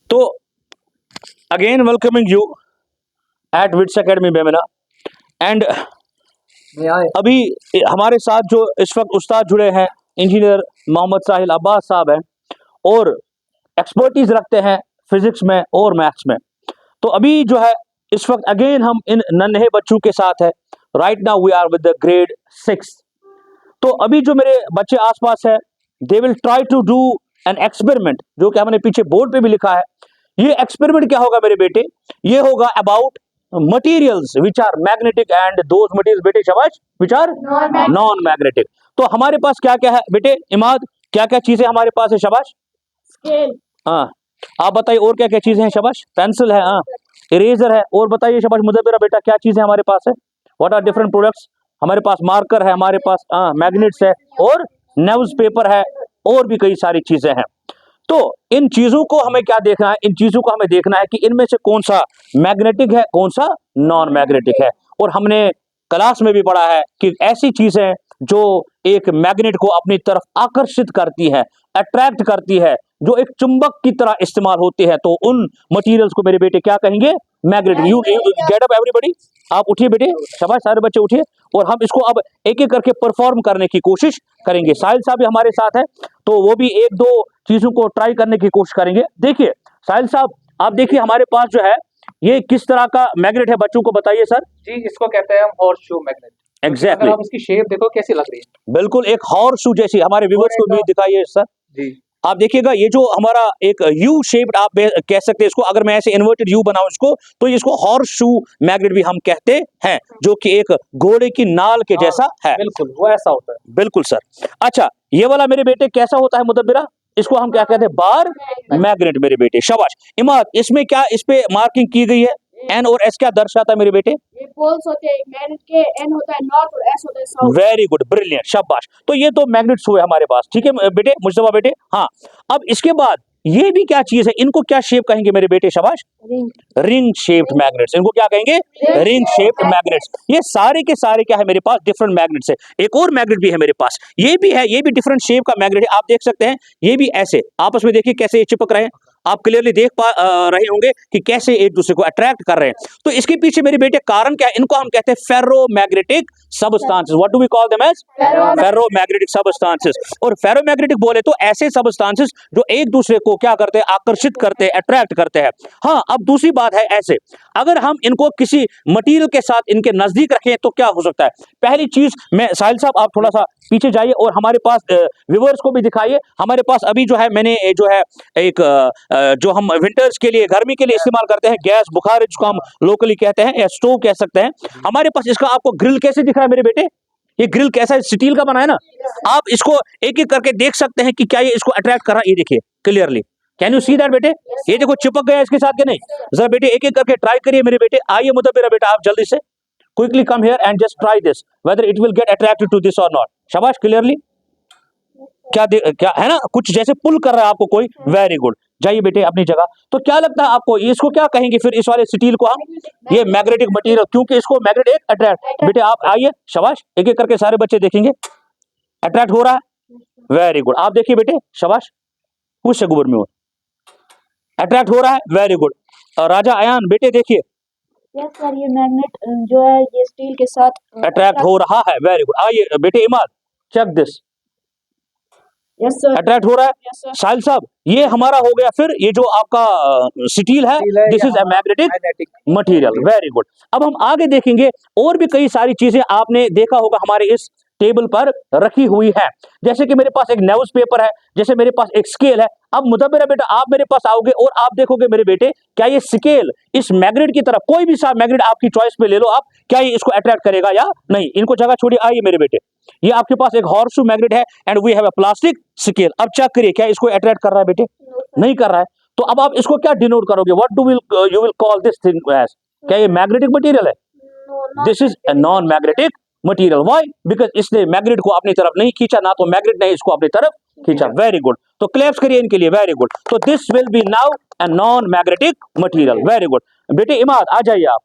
तो again welcoming you at Vits academy Bemina and अभी हमारे साथ जो इस वक्त उस्ताद जुड़े हैं इंजीनियर मोहम्मद साहिल अब्बास साहब हैं और एक्सपर्टीज रखते हैं फिजिक्स में और मैथ्स में। तो अभी जो है इस वक्त अगेन हम इन नन्हे बच्चों के साथ है। Right now we are with the grade 6। तो अभी जो मेरे बच्चे आसपास है they will try to do an experiment, जो कि हमने पीछे बोर्ड पे भी लिखा है। ये एक्सपेरिमेंट क्या होगा मेरे बेटे, ये होगा about materials which are magnetic and those materials बेटे शाबाश विच आर नॉन मैग्नेटिक। तो हमारे पास क्या क्या है बेटे इमाद, क्या क्या चीजें हमारे पास है शाबाश? हाँ आप बताइए और क्या क्या चीजें हैं शाबाश? पेंसिल है, हाँ इरेजर है, और बताइए शाबाश मुदब्बिरा बेटा क्या चीजें हमारे पास है? What are different products? हमारे पास मार्कर है, हमारे पास मैग्नेट्स है और न्यूज पेपर है और भी कई सारी चीजें हैं। तो इन चीजों को हमें क्या देखना है, इन चीजों को हमें देखना है कि इनमें से कौन सा मैग्नेटिक है कौन सा नॉन मैग्नेटिक है। और हमने क्लास में भी पढ़ा है कि ऐसी चीजें जो एक मैग्नेट को अपनी तरफ आकर्षित करती है, अट्रैक्ट करती है, जो एक चुंबक की तरह इस्तेमाल होती है, तो उन मटेरियल्स को मेरे बेटे क्या कहेंगे? Magnet. You get up everybody, आप उठिए बेटे, शाबाश सारे बच्चे उठिए और हम इसको अब एक एक करके परफॉर्म करने की कोशिश करेंगे। साहिल साहब भी हमारे साथ है तो वो भी एक दो चीजों को ट्राई करने की कोशिश करेंगे। देखिए साहिल साहब आप देखिए हमारे पास जो है ये किस तरह का मैग्नेट है, बच्चों को बताइए सर। जी इसको कहते हैं हम हॉर्स शू मैग्नेट। एग्जैक्टली, आप इसकी शेप देखो कैसी लग रही है, बिल्कुल एक हॉर्स शू जैसी। हमारे व्यूअर्स को भी दिखाइए सर जी। आप देखिएगा ये जो हमारा एक यू शेप्ड आप कह सकते हैं इसको, अगर मैं ऐसे इन्वर्टेड यू बनाऊं इसको तो इसको हॉर्स शू मैग्नेट भी हम कहते हैं, जो कि एक घोड़े की नाल के जैसा है। बिल्कुल वो ऐसा होता है। बिल्कुल सर। अच्छा ये वाला मेरे बेटे कैसा होता है मुदब्बिरा? इसको हम क्या कहते हैं? बार मैग्नेट मेरे बेटे, शाबाश। इमाद इसमें क्या इस पे मार्किंग की गई है? एन और एस क्या दर्शाता है मेरे बेटे? ये पोल्स होते हैं मैग्नेट के, एन होता है नॉर्थ और एस होता है साउथ। वेरी गुड, ब्रिलियंट, शाबाश। तो ये तो मैग्नेट्स हुए हमारे पास, ठीक है बेटे मुस्तफा बेटे। हाँ अब इसके बाद ये भी क्या चीज है, इनको क्या शेप कहेंगे मेरे बेटे शाबाश? Ring shaped magnets. इनको क्या कहेंगे? Ring shaped magnets. ये सारे के सारे क्या है मेरे पास? डिफरेंट मैग्नेट्स है। एक और मैग्नेट भी है मेरे पास, ये भी है, ये भी डिफरेंट शेप का मैग्नेट है। आप देख सकते हैं ये भी ऐसे आपस में देखिए कैसे ये चिपक रहे हैं। आप क्लियरली देख पा रहे होंगे कि कैसे एक दूसरे को अट्रैक्ट कर रहे हैं। तो इसके पीछे मेरे बेटे कारण क्या है? इनको हम कहते हैं ferromagnetic substances. What do we call them as? Ferromagnetic substances. और फेरोमैग्नेटिक बोले तो ऐसे सबस्टांसेस जो एक दूसरे को क्या करते हैं? आकर्षित करते हैं, अट्रैक्ट करते हैं। हाँ अब दूसरी बात है, ऐसे अगर हम इनको किसी मटेरियल के साथ इनके नजदीक रखें तो क्या हो सकता है? पहली चीज, मैं साहिल साहब आप थोड़ा सा पीछे जाइए और हमारे पास व्यूअर्स को भी दिखाइए। हमारे पास अभी जो है मैंने जो है एक जो हम विंटर्स के लिए गर्मी के लिए इस्तेमाल करते हैं गैस बुखार, जिसको हम लोकली कहते हैं या स्टोव कह सकते हैं, हमारे पास इसका आपको ग्रिल कैसे दिख रहा है मेरे बेटे? ये ग्रिल कैसा है? स्टील का बना है ना। आप इसको एक एक करके देख सकते हैं कि क्या ये इसको अट्रैक्ट कर रहा है। ये देखिए clearly, can you see that बेटे? ये देखो चिपक गया इसके साथ कि नहीं? जरा बेटे एक एक करके ट्राई करिए मेरे बेटे। आइए मुदब्बिरा बेटा आप जल्दी से quickly come here and just try this whether it will get attracted to this or not. शाबाश, क्लियरली क्या है ना, कुछ जैसे पुल कर रहा है आपको कोई। वेरी गुड, जाइए बेटे अपनी जगह। तो क्या लगता है आपको इसको क्या कहेंगे फिर इस वाले स्टील को हम? ये मैग्नेटिक मटेरियल, क्योंकि इसको मैग्नेट एक अट्रैक्ट। बेटे आप आइए, शाबाश, एक एक करके सारे बच्चे देखेंगे अट्रैक्ट हो रहा है। वेरी गुड, आप देखिए बेटे, शाबाश, कुछ से गुबर में हो अट्रैक्ट हो रहा है। Very good. राजा अयान बेटे देखिए, यस सर ये मैग्नेट जो है ये स्टील के साथ अट्रैक्ट हो रहा है। Very good. आइए बेटे Imad, check this, yes sir attract हो रहा है। यस सर साहिल साहब ये हमारा हो गया फिर ये जो आपका स्टील है, this is a magnetic material. Very good. अब हम आगे देखेंगे और भी कई सारी चीजें आपने देखा होगा हमारे इस टेबल पर रखी हुई है। जैसे कि मेरे पास एक न्यूज पेपर है, जैसे मेरे पास एक स्केल है। अब मुदब्बिरा बेटा आप मेरे पास आओगे और आप देखोगे मेरे बेटे क्या ये स्केल इस मैग्नेट की तरफ, कोई भी सा मैग्नेट आपकी चॉइस पे ले लो आप, क्या ये इसको अट्रैक्ट करेगा या नहीं? इनको जगह छोड़िए, आइए मेरे बेटे, ये आपके पास एक हॉर्स शू मैग्नेट है and we have a plastic scale. अब चेक करिए क्या इसको अट्रैक्ट कर रहा है बेटे? नहीं कर रहा है। तो अब आप इसको क्या डिनोट करोगे? What do you will call this thing as? क्या ये मैग्नेटिक मटेरियल है? This is a non magnetic material. Why? Because इसने मैग्नेट को अपनी तरफ नहीं खींचा, ना तो मैग्नेट ने इसको अपनी तरफ खींचा। वेरी गुड, तो क्लैप्स करिए इनके लिए। Very good. तो this will be now a non magnetic material. Very good. बेटे इमाद आ जाइए आप।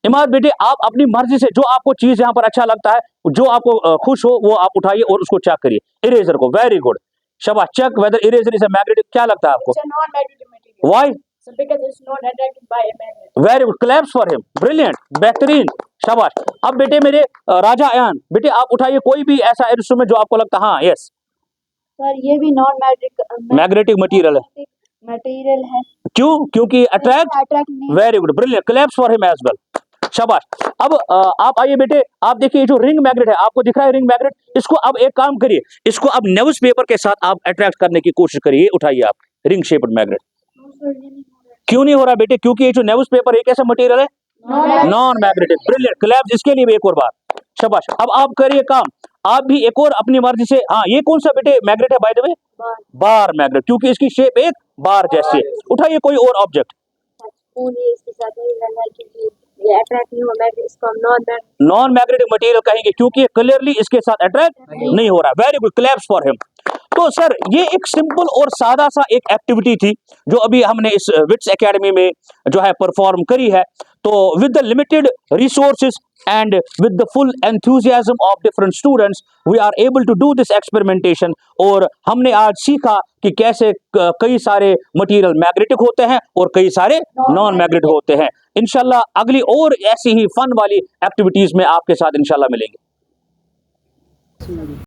इमाद बेटे आप अपनी मर्जी से जो आपको चीज यहाँ पर अच्छा लगता है, जो आपको खुश हो, वो आप उठाइए और उसको चेक करिए इरेजर को। वेरी गुड, शाबाश। Check whether eraser is a magnetic. क्या लगता है आपको? Non magnetic material. Why? So because it's not attracted by a magnet. Very good, claps for him, brilliant, बेहतरीन, शाबाश। अब बेटे मेरे राजा अयान, बेटे आप उठाइए कोई भी ऐसा इंस्ट्रूमेंट जो आपको लगता, हाँ यस, सर ये भी नॉन मैग्नेटिक मटेरियल है। मटेरियल है। क्यों? क्योंकि अट्रैक्ट, अट्रैक्ट नहीं। Very good, brilliant, claps for him as well, शाबाश। अब आप आइए बेटे, आप देखिए ये जो रिंग मैग्नेट है, आपको दिख रहा है रिंग मैग्नेट, इसको अब एक काम करिए, इसको अब न्यूज पेपर के साथ आप अट्रैक्ट करने की कोशिश करिए, उठाइए आप रिंग शेप्ड मैग्नेट। क्यों नहीं हो रहा बेटे? क्योंकि ये जो न्यूज पेपर एक ऐसा मटेरियल है नॉन मैग्नेटिक, ब्रिलियंट, क्लैप्स इसके लिए भी एक और बार, शाबाश। अब आप करिए काम, आप भी एक और अपनी मर्जी से, हाँ ये कौन सा बेटे मैग्नेट है by the way? Bar magnet, क्योंकि इसकी शेप एक बार जैसी है। उठाइए कोई और ऑब्जेक्ट। इसके साथ नहीं रहना है क्योंकि ये अट्रैक्ट नहीं होगा, इसको हम नॉन मैग्नेटिक मटेरियल कहेंगे क्योंकि ये क्लियरली इसके साथ अट्रैक्ट नहीं हो रहा। Very good, claps for him. तो सर ये एक सिंपल और सादा सा एक एक्टिविटी थी जो अभी हमने इस विट्स एकेडमी में जो है परफॉर्म करी है। तो with the limited resources and with the full enthusiasm of different students we are able to do this experimentation। और हमने आज सीखा कि कैसे कई सारे मटेरियल मैग्नेटिक होते हैं और कई सारे नॉन मैग्नेटिक होते हैं। इंशाल्लाह अगली और ऐसी ही फन वाली एक्टिविटीज में आपके साथ इंशाल्लाह मिलेंगे।